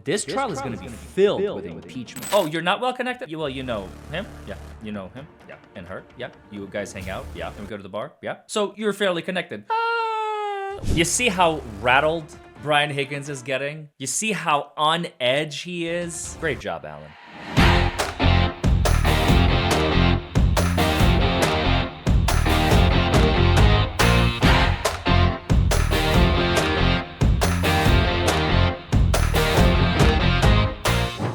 this trial is going to be filled with impeachment. Oh, you're not well connected? Well, you know him? Yeah. You know him? Yeah. And her? Yeah. You guys hang out? Yeah. And we go to the bar? Yeah. So you're fairly connected. You see how rattled Bryan Higgins is getting? You see how on edge he is? Great job, Alan.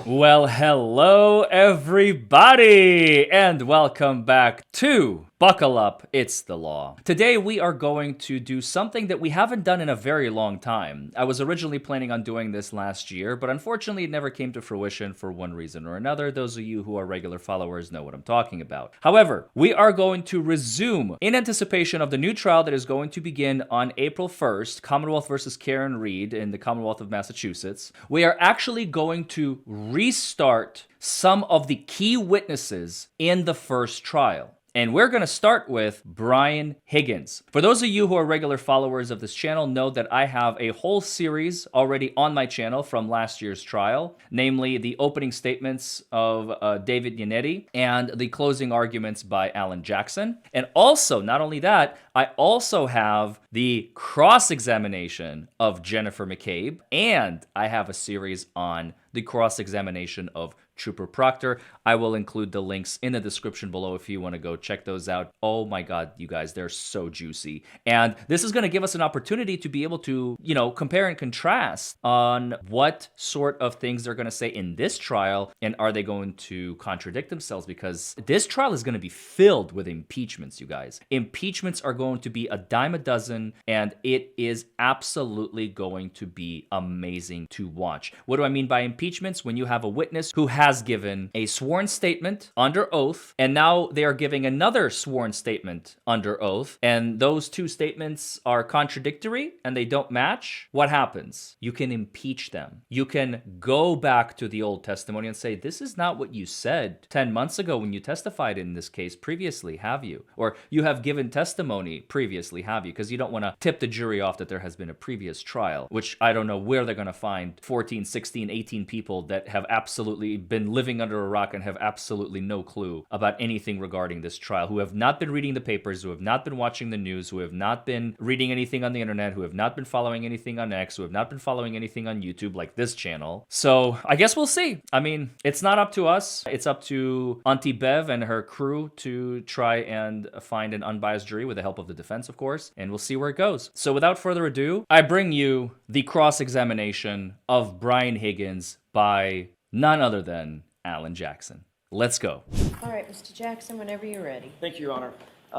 Well, hello everybody, and welcome back to Buckle Up, It's the Law. Today we are going to do something that we haven't done in a very long time. I was originally planning on doing this last year, but unfortunately it never came to fruition for one reason or another. Those of you who are regular followers know what I'm talking about. However, we are going to resume in anticipation of the new trial that is going to begin on April 1st, Commonwealth versus Karen Reed in the Commonwealth of Massachusetts. We are actually going to restart some of the key witnesses in the first trial. And we're going to start with Bryan Higgins. For those of you who are regular followers of this channel, know that I have a whole series already on my channel from last year's trial, namely the opening statements of David Yannetti and the closing arguments by Alan Jackson. And also, not only that, I also have the cross-examination of Jennifer McCabe, and I have a series on the cross-examination of Trooper Proctor. I will include the links in the description below if you want to go check those out. Oh my God, you guys, they're so juicy. And this is going to give us an opportunity to be able to, compare and contrast on what sort of things they're going to say in this trial, and are they going to contradict themselves? Because this trial is going to be filled with impeachments, you guys. Impeachments are going to be a dime a dozen, and it is absolutely going to be amazing to watch. What do I mean by impeachments? When you have a witness who has given a sworn statement under oath, and now they are giving another sworn statement under oath, and those two statements are contradictory and they don't match, what happens? You can impeach them. You can go back to the Old Testimony and say, this is not what you said 10 months ago when you testified in this case previously, have you? Or you have given testimony previously, have you? Because you don't want to tip the jury off that there has been a previous trial, which I don't know where they're going to find 14, 16, 18 people that have absolutely been living under a rock and have absolutely no clue about anything regarding this trial, who have not been reading the papers, who have not been watching the news, who have not been reading anything on the internet, who have not been following anything on X, who have not been following anything on YouTube like this channel. So I guess we'll see. I mean, it's not up to us. It's up to Auntie Bev and her crew to try and find an unbiased jury with the help of the defense, of course, and we'll see where it goes. So without further ado, I bring you the cross-examination of Bryan Higgins by none other than Alan Jackson. Let's go. All right, Mr. Jackson, whenever you're ready. Thank you, Your Honor.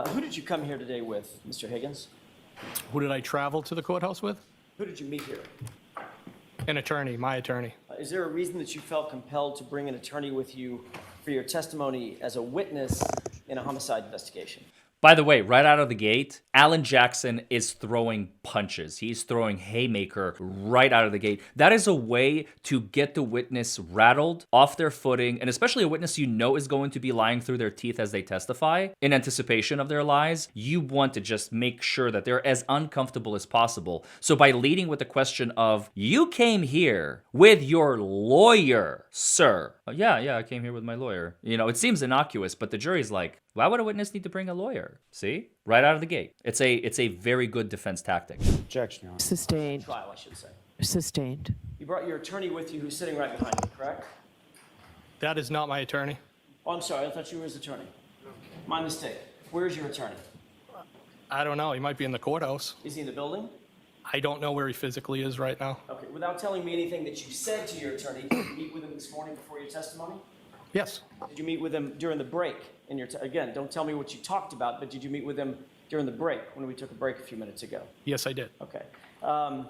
Who did you come here today with, Mr. Higgins? Who did I travel to the courthouse with? Who did you meet here? An attorney, my attorney. Is there a reason that you felt compelled to bring an attorney with you for your testimony as a witness in a homicide investigation? By the way, right out of the gate, Alan Jackson is throwing punches. He's throwing haymaker right out of the gate. That is a way to get the witness rattled, off their footing, and especially a witness you know is going to be lying through their teeth as they testify in anticipation of their lies. You want to just make sure that they're as uncomfortable as possible. So by leading with the question of, you came here with your lawyer, sir. Yeah, I came here with my lawyer. It seems innocuous, but the jury's like, why would a witness need to bring a lawyer? See? Right out of the gate. It's a very good defense tactic. Objection, Your Honor. Sustained. Trial, I should say. Sustained. You brought your attorney with you who's sitting right behind you, correct? That is not my attorney. Oh, I'm sorry. I thought you were his attorney. My mistake. Where is your attorney? I don't know. He might be in the courthouse. Is he in the building? I don't know where he physically is right now. Okay. Without telling me anything that you said to your attorney, did you meet with him this morning before your testimony? Yes. Did you meet with him during the break? Again, don't tell me what you talked about, but did you meet with him during the break when we took a break a few minutes ago? Yes, I did. Okay. And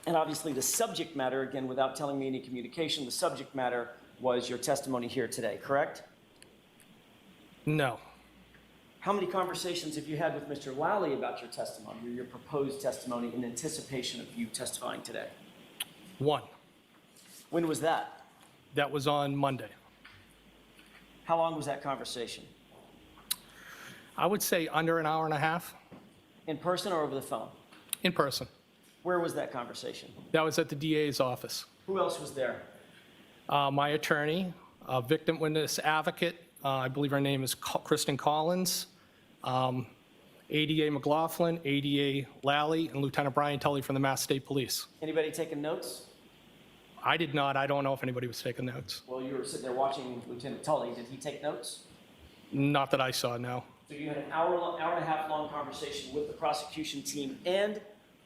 obviously the subject matter, again, without telling me any communication, the subject matter was your testimony here today, correct? No. How many conversations have you had with Mr. Lally about your testimony or your proposed testimony in anticipation of you testifying today? One. When was that? That was on Monday. How long was that conversation? I would say under an hour and a half. In person or over the phone? In person. Where was that conversation? That was at the DA's office. Who else was there? My attorney, victim witness advocate, I believe her name is Kristen Collins, ADA McLaughlin, ADA Lally, and Lieutenant Bryan Tully from the Mass State Police. Anybody taking notes? I did not. I don't know if anybody was taking notes. Well, you were sitting there watching Lieutenant Tully. Did he take notes? Not that I saw, no. So you had an hour and a half long conversation with the prosecution team and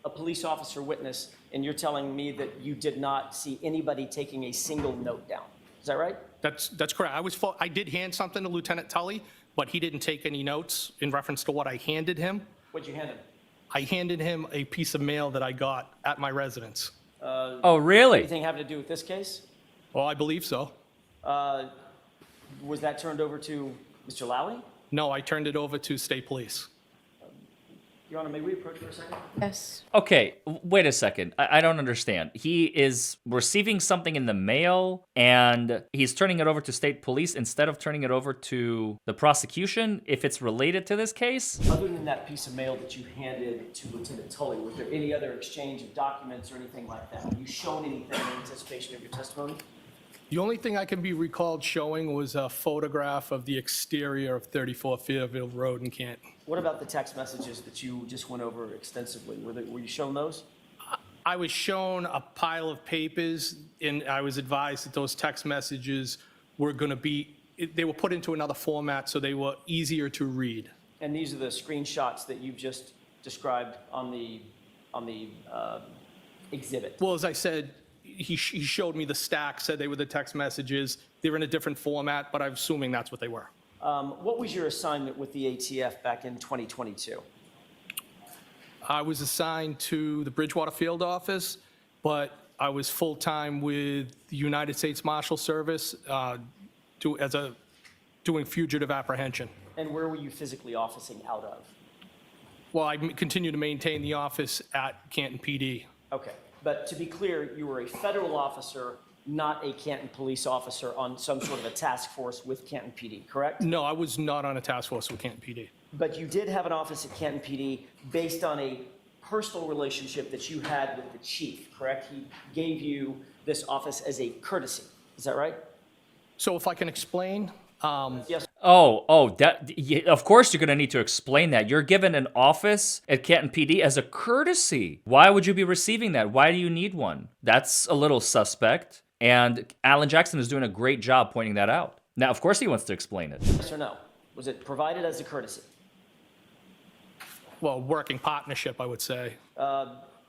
a police officer witness, and you're telling me that you did not see anybody taking a single note down. Is that right? That's correct. I did hand something to Lieutenant Tully, but he didn't take any notes in reference to what I handed him. What'd you hand him? I handed him a piece of mail that I got at my residence. Oh, really? Anything having to do with this case? Well, I believe so. Was that turned over to Mr. Lally? No, I turned it over to State Police. Your Honor, may we approach for a second? Yes. Okay, wait a second. I don't understand. He is receiving something in the mail and he's turning it over to state police instead of turning it over to the prosecution if it's related to this case? Other than that piece of mail that you handed to Lieutenant Tully, was there any other exchange of documents or anything like that? Have you shown anything in anticipation of your testimony? The only thing I can be recalled showing was a photograph of the exterior of 34 Fairfield Road in Canton. What about the text messages that you just went over extensively? Were you shown those? I was shown a pile of papers, and I was advised that those text messages were going to be, they were put into another format so they were easier to read. And these are the screenshots that you've just described on the exhibit. Well, as I said, he showed me the stack, said they were the text messages. They were in a different format, but I'm assuming that's what they were. What was your assignment with the ATF back in 2022? I was assigned to the Bridgewater Field Office, but I was full-time with the United States Marshal Service doing fugitive apprehension. And where were you physically officing out of? Well, I continue to maintain the office at Canton PD. Okay, but to be clear, you were a federal officer, not a Canton police officer on some sort of a task force with Canton PD, correct? No, I was not on a task force with Canton PD. But you did have an office at Canton PD based on a personal relationship that you had with the chief, correct? He gave you this office as a courtesy, is that right? So if I can explain, Yes. Of course you're going to need to explain that. You're given an office at Canton PD as a courtesy. Why would you be receiving that? Why do you need one? That's a little suspect. And Alan Jackson is doing a great job pointing that out. Now, of course he wants to explain it. Yes or no? Was it provided as a courtesy? well, working partnership, I would say.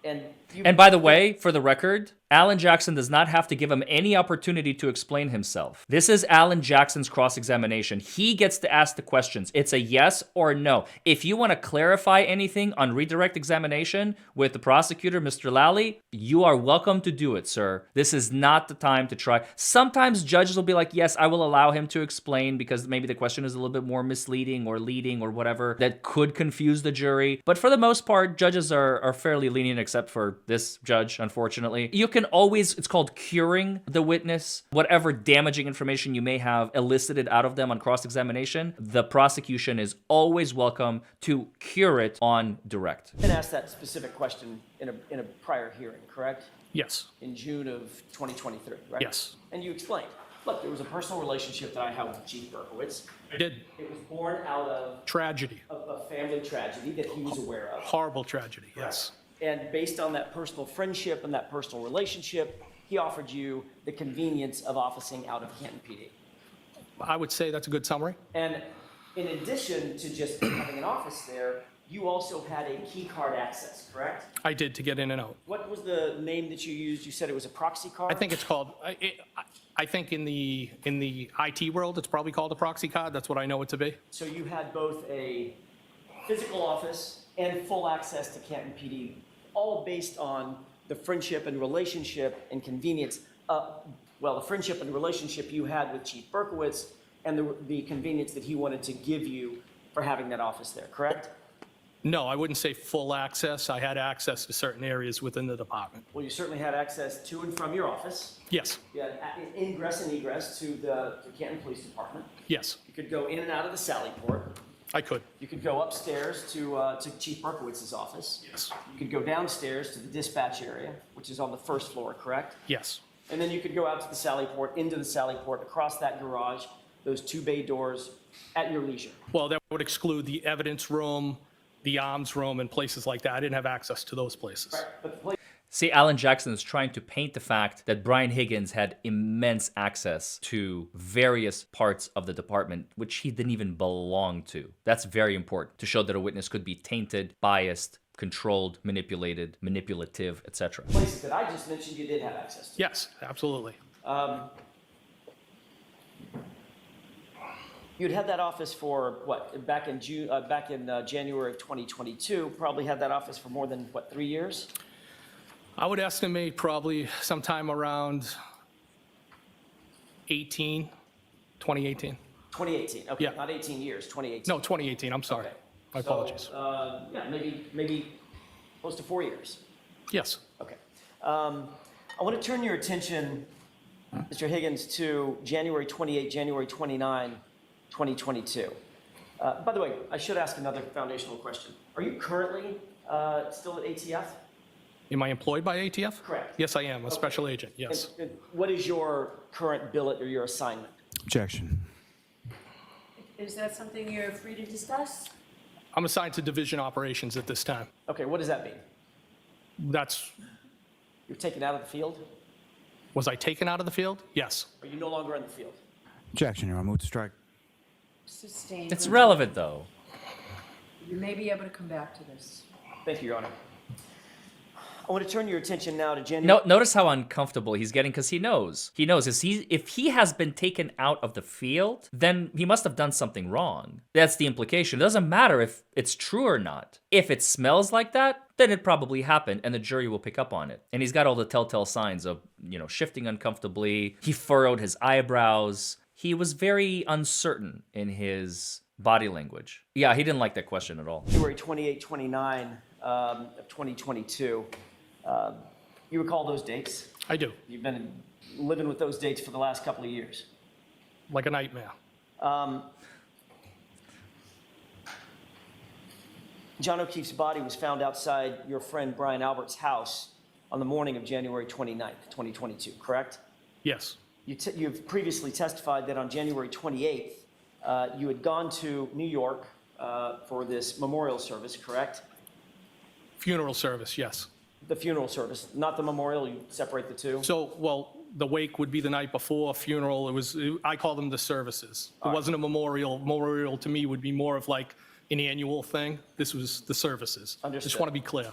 And by the way, for the record, Alan Jackson does not have to give him any opportunity to explain himself. This is Alan Jackson's cross-examination. He gets to ask the questions. It's a yes or no. If you want to clarify anything on redirect examination with the prosecutor, Mr. Lally, you are welcome to do it, sir. This is not the time to try. Sometimes judges will be like, yes, I will allow him to explain because maybe the question is a little bit more misleading or leading or whatever that could confuse the jury. But for the most part, judges are fairly lenient, except for this judge, unfortunately. You can always, it's called curing the witness. Whatever damaging information you may have elicited out of them on cross-examination, the prosecution is always welcome to cure it on direct. And asked that specific question in a prior hearing, correct? Yes. In June of 2023, right? Yes. And you explained, look, there was a personal relationship that I had with Chief Berkowitz. I did. It was born out of Tragedy. a family tragedy that he was aware of. Horrible tragedy, yes. And based on that personal friendship and that personal relationship, he offered you the convenience of officing out of Canton PD. I would say that's a good summary. And in addition to just having an office there, you also had a key card access, correct? I did, to get in and out. What was the name that you used? You said it was a proxy card? I think it's called, I think in the IT world, it's probably called a proxy card. That's what I know it to be. So you had both a physical office and full access to Canton PD, all based on the friendship and relationship and convenience, the friendship and relationship you had with Chief Berkowitz and the convenience that he wanted to give you for having that office there, correct? No, I wouldn't say full access. I had access to certain areas within the department. Well, you certainly had access to and from your office. Yes, You had ingress and egress to the Canton Police Department. yes, You could go in and out of the Sally Port. I could. You could go upstairs to Chief Berkowitz's office. Yes, You could go downstairs to the dispatch area, which is on the first floor, correct? yes, And then you could go out to the Sally Port, into the Sally Port, across that garage, those 2 bay doors, at your leisure. Well, that would exclude the evidence room, the arms room, and places like that. I didn't have access to those places. Right. But the place See, Alan Jackson is trying to paint the fact that Bryan Higgins had immense access to various parts of the department, which he didn't even belong to. That's very important to show that a witness could be tainted, biased, controlled, manipulated, manipulative, etc. places that I just mentioned you did have access to. Yes, absolutely. You'd had that office for what? Back in January of 2022. Probably had that office for more than what, 3 years? I would estimate probably sometime around 2018. 2018. Okay, Yeah. not 18 years. 2018. No, 2018, I'm sorry. Okay. My apologies. Yeah, maybe close to 4 years. Yes. Okay. I want to turn your attention, Mr. Higgins, to January 28, January 29, 2022. By the way, I should ask another foundational question. Are you currently still at ATF? Am I employed by ATF? Correct. Yes, I am, a special agent, yes. And what is your current billet or your assignment? Objection. Is that something you're free to discuss? I'm assigned to division operations at this time. Okay, what does that mean? You're taken out of the field? Was I taken out of the field? Yes. Are you no longer in the field? Objection, Your Honor. Move to strike. Sustained. It's relevant, though. You may be able to come back to this. Thank you, Your Honor. I want to turn your attention now to January. No, notice how uncomfortable he's getting because he knows. He knows if he has been taken out of the field, then he must have done something wrong. That's the implication. It doesn't matter if it's true or not. If it smells like that, then it probably happened and the jury will pick up on it. And he's got all the telltale signs of, shifting uncomfortably. He furrowed his eyebrows. He was very uncertain in his body language. Yeah, he didn't like that question at all. January 28, 29 of 2022. You recall those dates? I do, You've been living with those dates for the last couple of years. like a nightmare. John O'Keefe's body was found outside your friend Bryan Albert's house on the morning of January 29th, 2022, correct? Yes, You've previously testified that on January 28th, you had gone to New York for this memorial service, correct? funeral service, yes. The funeral service, not the memorial, you separate the two? So, well, the wake would be the night before, funeral, I call them the services. It wasn't a memorial. Memorial to me would be more of like an annual thing. This was the services. Understood. Just want to be clear.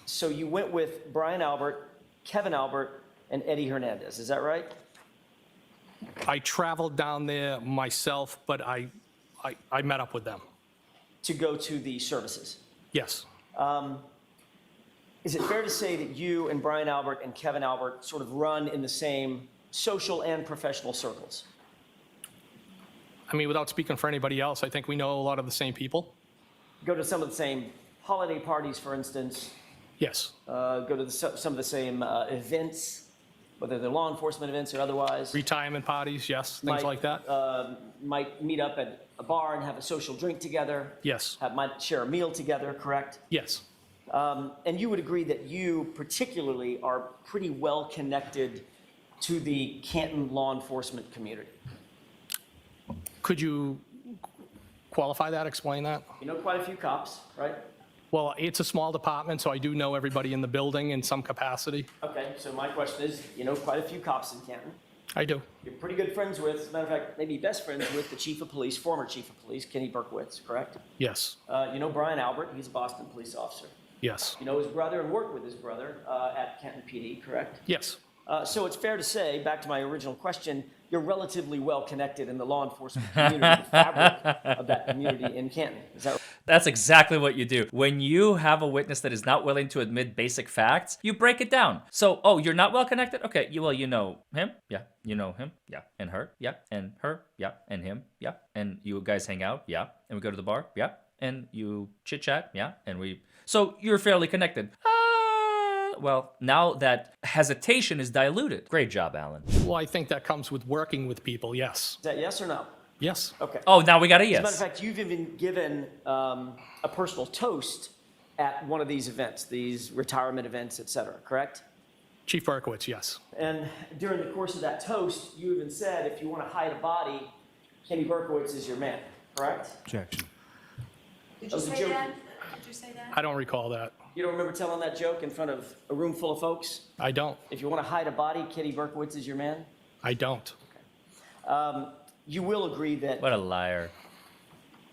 So you went with Bryan Albert, Kevin Albert, and Eddie Hernandez, is that right? I traveled down there myself, but I met up with them. To go to the services? Yes, Is it fair to say that you and Bryan Albert and Kevin Albert sort of run in the same social and professional circles? I mean, without speaking for anybody else, I think we know a lot of the same people. Go to some of the same holiday parties, for instance? Yes, Go to some of the same events, whether they're law enforcement events or otherwise? retirement parties, yes, things like that. Might meet up at a bar and have a social drink together? Yes, Might share a meal together, correct? yes, And you would agree that you particularly are pretty well connected to the Canton law enforcement community? could you qualify that, explain that? You know quite a few cops, right? Well, it's a small department, so I do know everybody in the building in some capacity. Okay, so my question is, you know quite a few cops in Canton. I do, You're pretty good friends with, as a matter of fact, maybe best friends with the chief of police, former chief of police, Kenny Berkowitz, correct? yes, You know Bryan Albert, he's a Boston police officer. yes, You know his brother and work with his brother at Canton PD, correct? yes, So it's fair to say, back to my original question, you're relatively well connected in the law enforcement community, the fabric of that community in Canton. Is that right? That's exactly what you do. When you have a witness that is not willing to admit basic facts, you break it down. So, oh, you're not well connected? Okay, you know him? Yeah. You know him? Yeah. And her? Yeah. And her? Yeah. And him? Yeah. And you guys hang out? Yeah. And we go to the bar? Yeah. And you chit chat? Yeah. So you're fairly connected. Well, now that hesitation is diluted. Great job, Alan. well, I think that comes with working with people, yes, Is that yes or no? yes, Okay. Oh, now we got a As a matter yes. of fact, you've even given a personal toast at one of these events, these retirement events, et cetera, correct? Chief Berkowitz, yes. And during the course of that toast, you even said, if you want to hide a body, Kenny Berkowitz is your man, correct? Objection. Did That you was a say joke. that? Did you say that? I don't recall that. You don't remember telling that joke in front of a room full of folks? I don't. If you want to hide a body, Kenny Berkowitz is your man? I don't. You will agree that What a liar.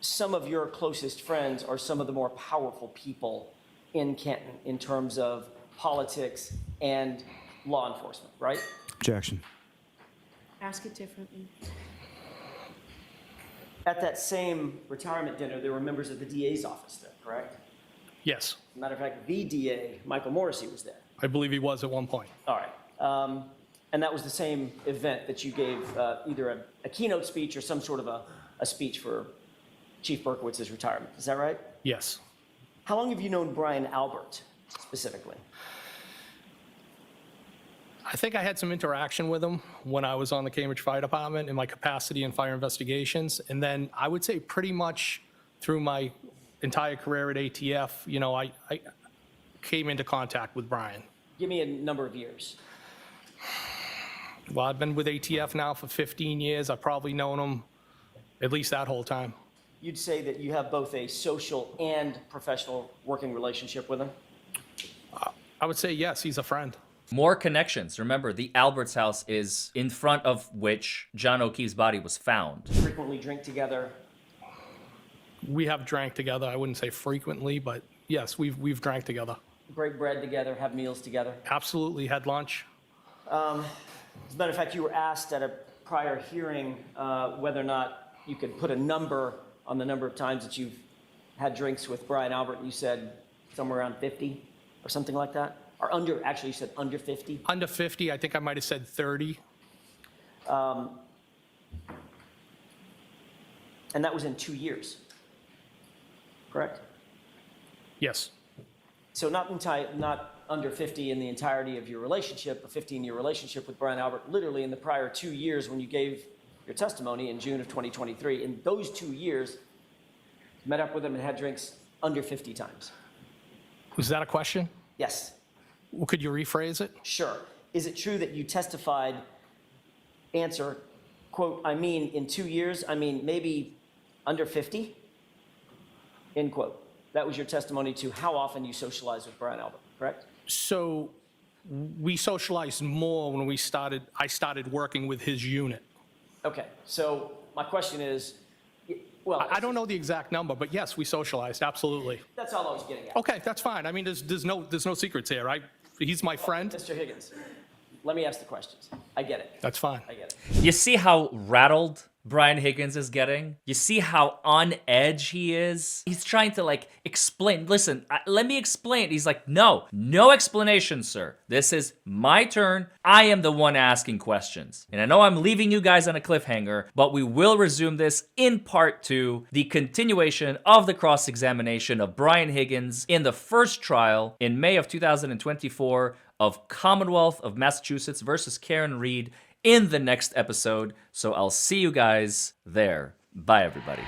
some of your closest friends are some of the more powerful people in Canton in terms of politics and law enforcement, right? Objection. Ask it differently. At that same retirement dinner, there were members of the DA's office there, correct? Yes. Matter of fact, the DA, Michael Morrissey, was there. I believe he was at one point. All right. And that was the same event that you gave either a keynote speech or some sort of a speech for Chief Berkowitz's retirement. Is that right? Yes. How long have you known Bryan Albert specifically? I think I had some interaction with him when I was on the Cambridge Fire Department in my capacity in fire investigations. And then I would say pretty much through my entire career at ATF, you know, I came into contact with Bryan. Give me a number of years. Well, I've been with ATF now for 15 years. I've probably known him at least that whole time. You'd say that you have both a social and professional working relationship with him? I would say yes, he's a friend. More connections. Remember, the Alberts house is in front of which John O'Keefe's body was found. Frequently drink together? We have drank together. I wouldn't say frequently, but yes, we've drank together. Break bread together? Have meals together? Absolutely had lunch. As a matter of fact, you were asked at a prior hearing whether or not you could put a number on the number of times that you've had drinks with Bryan Albert, and you said somewhere around 50 or something like that? Or under, actually you said under 50? Under 50, I think I might have said 30. And that was in 2 years, correct? Yes. So not under 50 in the entirety of your relationship, a 15-year relationship with Bryan Albert, literally in the prior 2 years when you gave your testimony in June of 2023. In those 2 years, you met up with him and had drinks under 50 times. Was that a question? Yes, Well, could you rephrase it? sure. Is it true that you testified, answer, quote, I mean, in 2 years, I mean, maybe under 50? End quote. That was your testimony to how often you socialized with Bryan Albert, correct? So we socialized more when I started working with his unit. Okay, so my question is, well, I don't know the exact number, but yes, we socialized, absolutely. that's all I was getting at. Okay, that's fine. I mean, there's no secrets here. He's my friend. Mr. Higgins, let me ask the questions. I get it. That's fine. I get it. You see how rattled Bryan Higgins is getting? You see how on edge he is? He's trying to like explain. Listen, let me explain. He's like, no explanation, sir. This is my turn. I am the one asking questions. And I know I'm leaving you guys on a cliffhanger, but we will resume this in part 2, the continuation of the cross-examination of Bryan Higgins in the first trial in May of 2024 of Commonwealth of Massachusetts versus Karen Reed in the next episode. So I'll see you guys there. Bye, everybody.